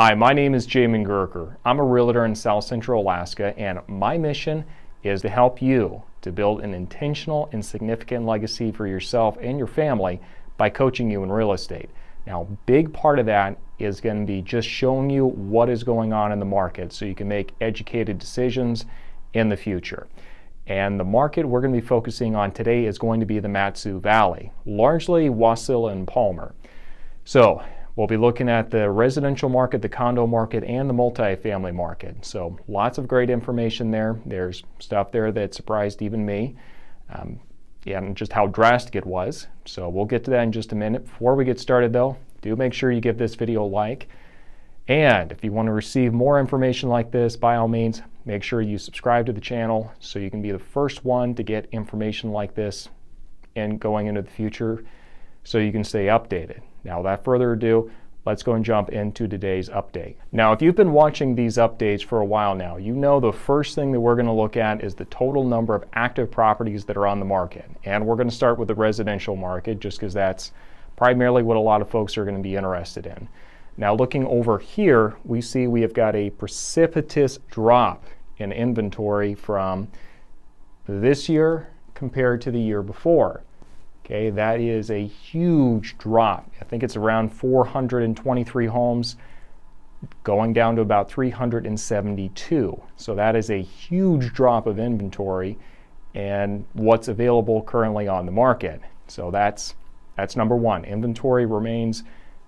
Hi, my name is Jamin Goecker. I'm a realtor in South Central Alaska, and my mission is to help you to build an intentional and significant legacy for yourself and your family by coaching you in real estate. Now, a big part of that is going to be just showing you what is going on in the market so you can make educated decisions in the future. And the market we're going to be focusing on today is going to be the Mat-Su Valley, largely Wasilla and Palmer. So we'll be looking at the residential market, the condo market, and the multifamily market. So lots of great information there. There's stuff there that surprised even me, and just how drastic it was. So we'll get to that in just a minute. Before we get started though, do make sure you give this video a like. And if you want to receive more information like this, by all means, make sure you subscribe to the channel so you can be the first one to get information like this and going into the future so you can stay updated. Now, without further ado, let's go and jump into today's update. Now, if you've been watching these updates for a while now, you know the first thing that we're going to look at is the total number of active properties that are on the market. And we're going to start with the residential market just because that's primarily what a lot of folks are going to be interested in. Now, looking over here, we see we have got a precipitous drop in inventory from this year compared to the year before. Okay, that is a huge drop. I think it's around 423 homes going down to about 372. So that is a huge drop of inventory and what's available currently on the market. So that's number one. Inventory remains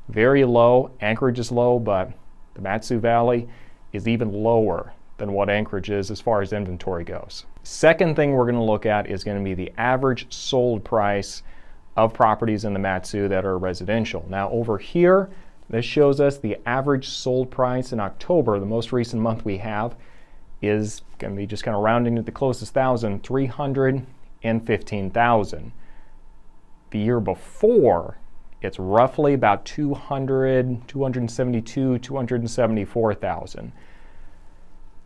very low. Anchorage is low, but the Mat-Su Valley is even lower than what Anchorage is as far as inventory goes. Second thing we're going to look at is going to be the average sold price of properties in the Mat-Su that are residential. Now over here, this shows us the average sold price in October, the most recent month we have, is going to be just kind of rounding to the closest thousand, 315,000. The year before, it's roughly about 274,000.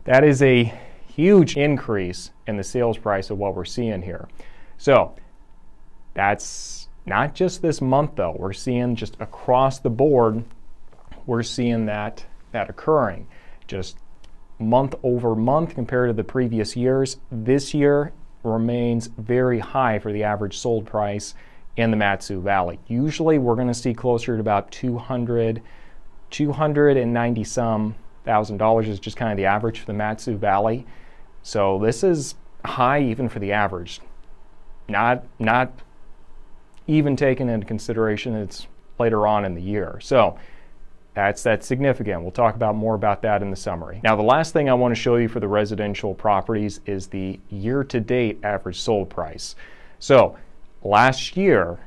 That is a huge increase in the sales price of what we're seeing here. So that's not just this month though. We're seeing just across the board, we're seeing that occurring. Just month over month compared to the previous years, this year remains very high for the average sold price in the Mat-Su Valley. Usually we're going to see closer to about $290 some thousand dollars is just kind of the average for the Mat-Su Valley. So this is high even for the average. Not even taken into consideration it's later on in the year. So that's significant. We'll talk about more about that in the summary. Now, the last thing I want to show you for the residential properties is the year-to-date average sold price. So last year,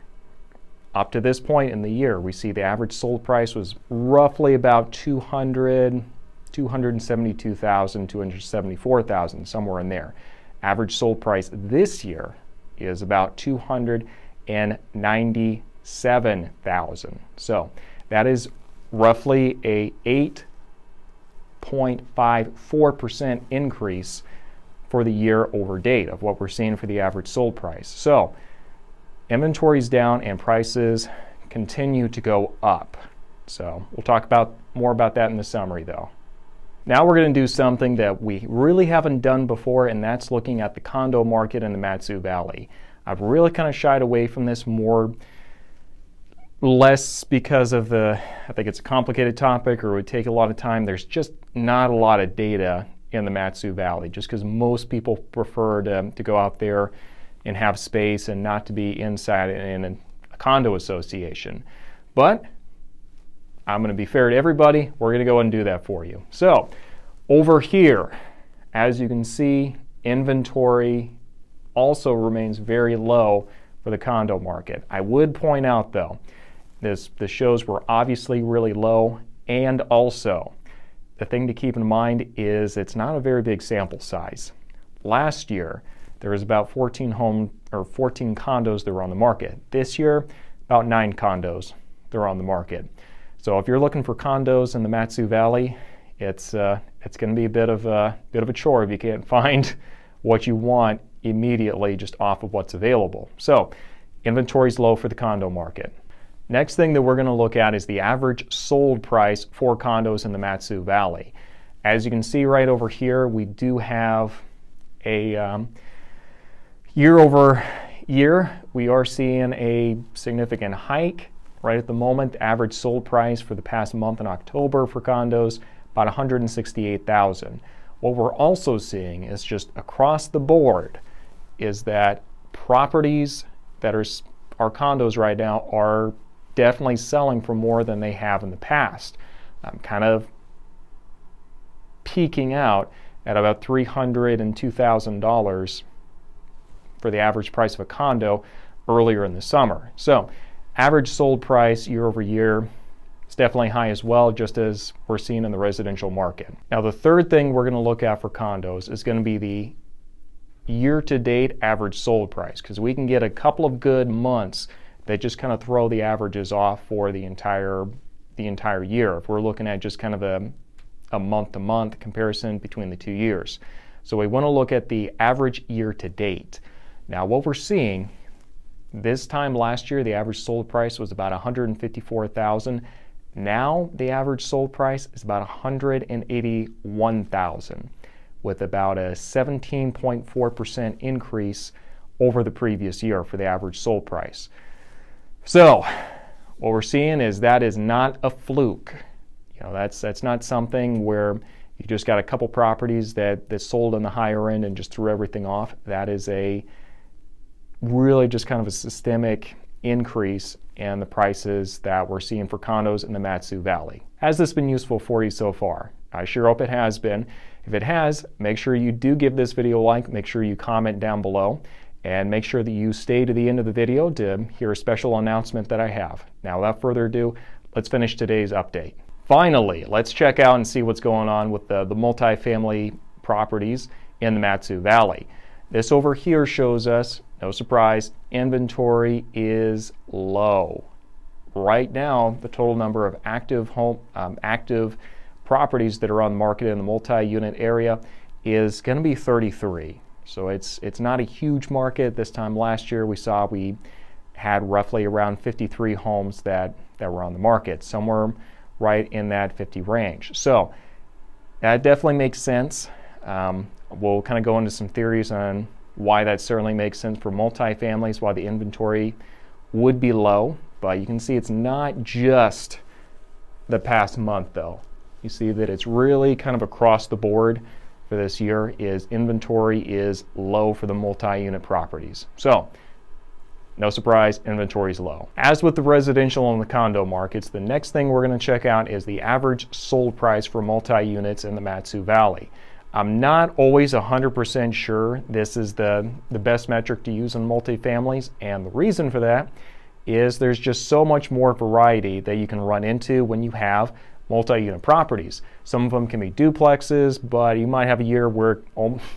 up to this point in the year, we see the average sold price was roughly about 272,000, 274,000, somewhere in there. Average sold price this year is about 297,000. So that is roughly a 8.54% increase for the year over date of what we're seeing for the average sold price. So inventory's down and prices continue to go up. So we'll talk more about that in the summary though. Now we're going to do something that we really haven't done before, and that's looking at the condo market in the Mat-Su Valley. I've really kind of shied away from this less because of I think it's a complicated topic or it would take a lot of time. There's just not a lot of data in the Mat-Su Valley just because most people prefer to go out there and have space and not to be inside in a condo association. But I'm going to be fair to everybody. We're going to go and do that for you. So over here, as you can see, inventory also remains very low for the condo market. I would point out though, the shows were obviously really low, and also the thing to keep in mind is it's not a very big sample size. Last year, there was about 14 condos that were on the market. This year, about 9 condos that are on the market. So if you're looking for condos in the Mat-Su Valley, it's going to be a bit of a chore if you can't find what you want immediately just off of what's available. So inventory's low for the condo market. Next thing that we're going to look at is the average sold price for condos in the Mat-Su Valley. As you can see right over here, we do have a year over year, we are seeing a significant hike. Right at the moment, the average sold price for the past month in October for condos, about $168,000. What we're also seeing is just across the board is that properties that are condos right now are definitely selling for more than they have in the past. Kind of peaking out at about $302,000 for the average price of a condo earlier in the summer. So average sold price year over year is definitely high as well, just as we're seeing in the residential market. Now the third thing we're going to look at for condos is going to be the year-to-date average sold price, because we can get a couple of good months that just kind of throw the averages off for the entire year, if we're looking at just kind of a month-to-month comparison between the 2 years. So we want to look at the average year-to-date. Now what we're seeing, this time last year the average sold price was about $154,000. Now the average sold price is about $181,000, with about a 17.4% increase over the previous year for the average sold price. So what we're seeing is that is not a fluke. You know, that's not something where you just got a couple properties that sold on the higher end and just threw everything off. That is a really just kind of a systemic increase in the prices that we're seeing for condos in the Mat-Su Valley. Has this been useful for you so far? I sure hope it has been. If it has, make sure you do give this video a like, make sure you comment down below, and make sure that you stay to the end of the video to hear a special announcement that I have. Now without further ado, let's finish today's update. Finally, let's check out and see what's going on with the multifamily properties in the Mat-Su Valley. This over here shows us, no surprise, inventory is low. Right now, the total number of active properties that are on the market in the multi-unit area is going to be 33. So it's not a huge market. This time last year we had roughly around 53 homes that were on the market, somewhere right in that 50 range. So that definitely makes sense. We'll kind of go into some theories on why that certainly makes sense for multifamilies, why the inventory would be low. But you can see it's not just the past month though. You see that it's really kind of across the board for this year. Is inventory is low for the multi-unit properties. So no surprise, inventory is low. As with the residential and the condo markets, the next thing we're going to check out is the average sold price for multi-units in the Mat-Su Valley. I'm not always 100% sure this is the best metric to use on multifamilies, and the reason for that is there's just so much more variety that you can run into when you have multi-unit properties. Some of them can be duplexes, but you might have a year where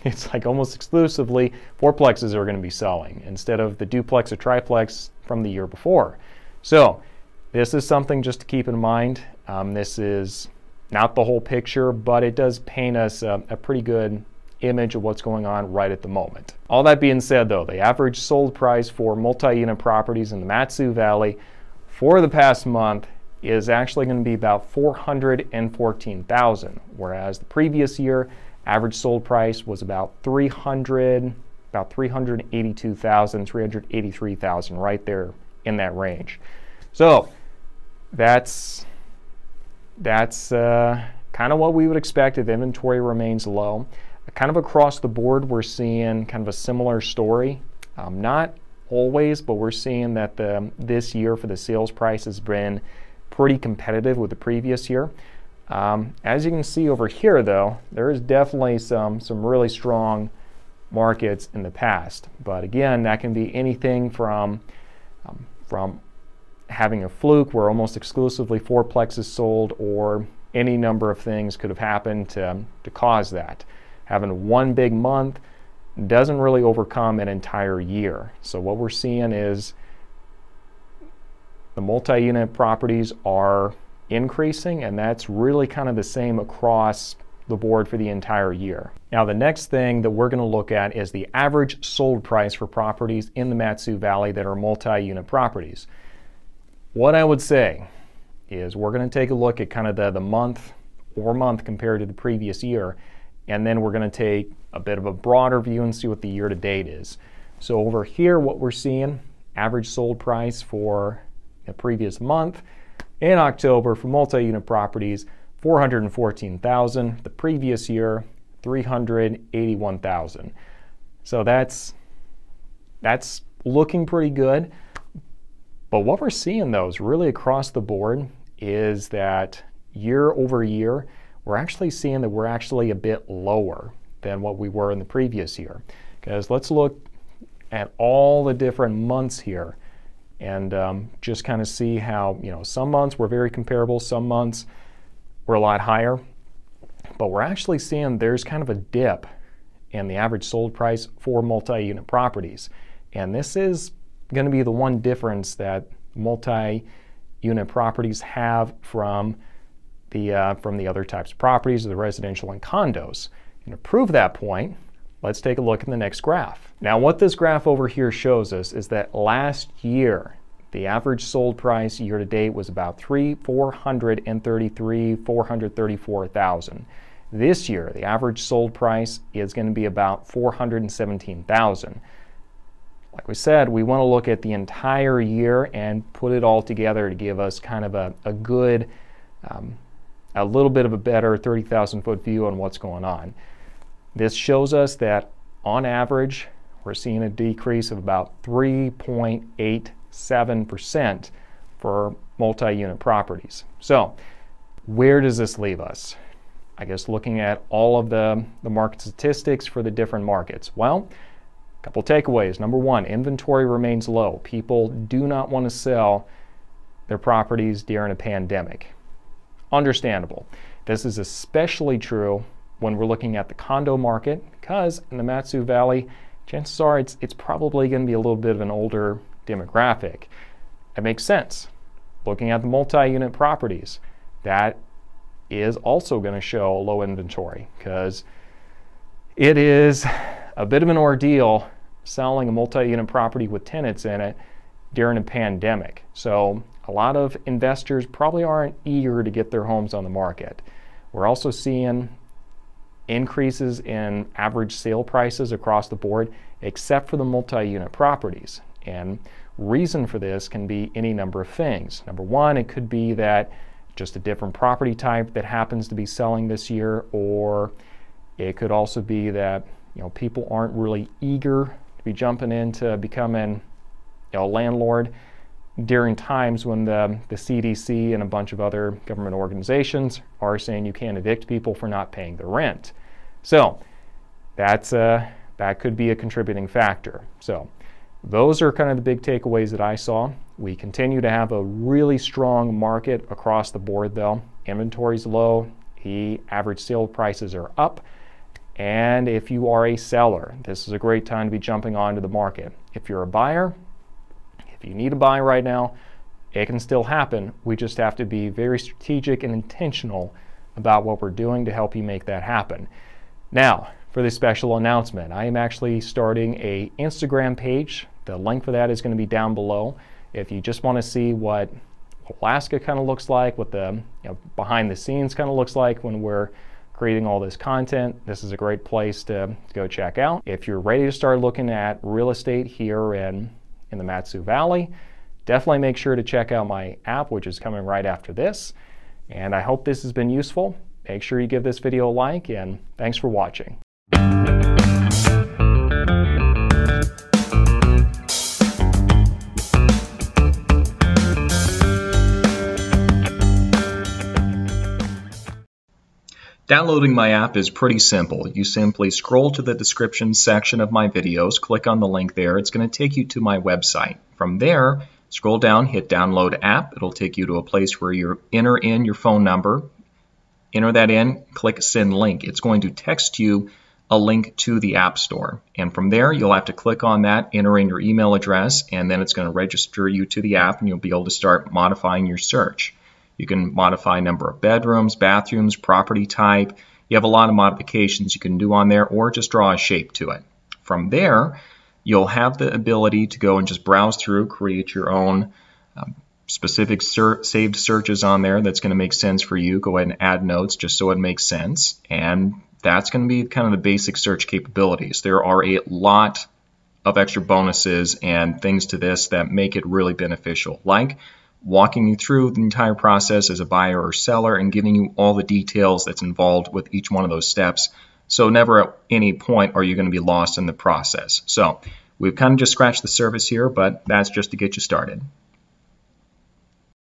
it's like almost exclusively fourplexes are going to be selling instead of the duplex or triplex from the year before. So this is something just to keep in mind. This is not the whole picture, but it does paint us a pretty good image of what's going on right at the moment. All that being said though, the average sold price for multi-unit properties in the Mat-Su Valley for the past month is actually going to be about $414,000, whereas the previous year average sold price was about $382,000, $383,000, right there in that range. So that's kind of what we would expect if inventory remains low. Kind of across the board, we're seeing kind of a similar story. Not always, but we're seeing that this year for the sales price has been pretty competitive with the previous year. As you can see over here though, there is definitely some really strong markets in the past. But again, that can be anything from having a fluke where almost exclusively fourplexes sold, or any number of things could have happened to cause that. Having one big month doesn't really overcome an entire year. So what we're seeing is the multi-unit properties are increasing, and that's really kind of the same across the board for the entire year. Now the next thing that we're going to look at is the average sold price for properties in the Mat-Su Valley that are multi-unit properties. what I would say is we're going to take a look at kind of the month compared to the previous year, and then we're going to take a bit of a broader view and see what the year to date is. So over here, what we're seeing, average sold price for the previous month in October for multi-unit properties, $414,000. The previous year, $381,000. So that's looking pretty good. But what we're seeing, though, is really across the board is that year over year, we're actually seeing that we're actually a bit lower than what we were in the previous year. Because let's look at all the different months here and just kind of see how, some months were very comparable, some months were a lot higher. But we're actually seeing there's kind of a dip in the average sold price for multi-unit properties. And this is going to be the one difference that multi-unit properties have from the other types of properties, the residential and condos. And to prove that point, let's take a look at the next graph. Now, what this graph over here shows us is that last year, the average sold price year to date was about $434,000. This year, the average sold price is going to be about $417,000. Like we said, we want to look at the entire year and put it all together to give us kind of a good, a little bit of a better 30,000 foot view on what's going on. This shows us that on average, we're seeing a decrease of about 3.87% for multi-unit properties. So where does this leave us? I guess looking at all of the market statistics for the different markets. Well, couple takeaways. Number one, inventory remains low. People do not want to sell their properties during a pandemic. Understandable. This is especially true when we're looking at the condo market, because in the Matsu Valley, chances are it's probably going to be a little bit of an older demographic. That makes sense. Looking at the multi-unit properties, that is also going to show low inventory, because it is a bit of an ordeal selling a multi-unit property with tenants in it during a pandemic. So a lot of investors probably aren't eager to get their homes on the market. We're also seeing increases in average sale prices across the board, except for the multi-unit properties. And reason for this can be any number of things. Number one, it could be that just a different property type that happens to be selling this year, or it could also be that people aren't really eager to be jumping into becoming a landlord during times when the CDC and a bunch of other government organizations are saying you can't evict people for not paying their rent. So that could be a contributing factor. So those are kind of the big takeaways that I saw. We continue to have a really strong market across the board, though. Inventory's low, the average sale prices are up. And if you are a seller, this is a great time to be jumping onto the market. If you're a buyer, if you need to buy right now, it can still happen. We just have to be very strategic and intentional about what we're doing to help you make that happen. Now, for this special announcement, I am actually starting an Instagram page. The link for that is going to be down below. If you just want to see what Alaska kind of looks like, what the behind the scenes kind of looks like when we're creating all this content, this is a great place to go check out. If you're ready to start looking at real estate here in the Matsu Valley, definitely make sure to check out my app, which is coming right after this. And I hope this has been useful. Make sure you give this video a like, and thanks for watching. Downloading my app is pretty simple. You simply scroll to the description section of my videos, click on the link there. It's going to take you to my website. From there, scroll down, hit download app. It'll take you to a place where you enter in your phone number. Enter that in, click send link. It's going to text you a link to the App Store. And from there, you'll have to click on that, enter in your email address, and then it's going to register you to the app, and you'll be able to start modifying your search. You can modify number of bedrooms, bathrooms, property type. You have a lot of modifications you can do on there, or just draw a shape to it. From there, you'll have the ability to go and just browse through, create your own specific saved searches on there that's going to make sense for you. Go ahead and add notes just so it makes sense. And that's going to be kind of the basic search capabilities. There are a lot of extra bonuses and things to this that make it really beneficial, like walking you through the entire process as a buyer or seller and giving you all the details that's involved with each one of those steps. So never at any point are you going to be lost in the process. So we've kind of just scratched the surface here, but that's just to get you started.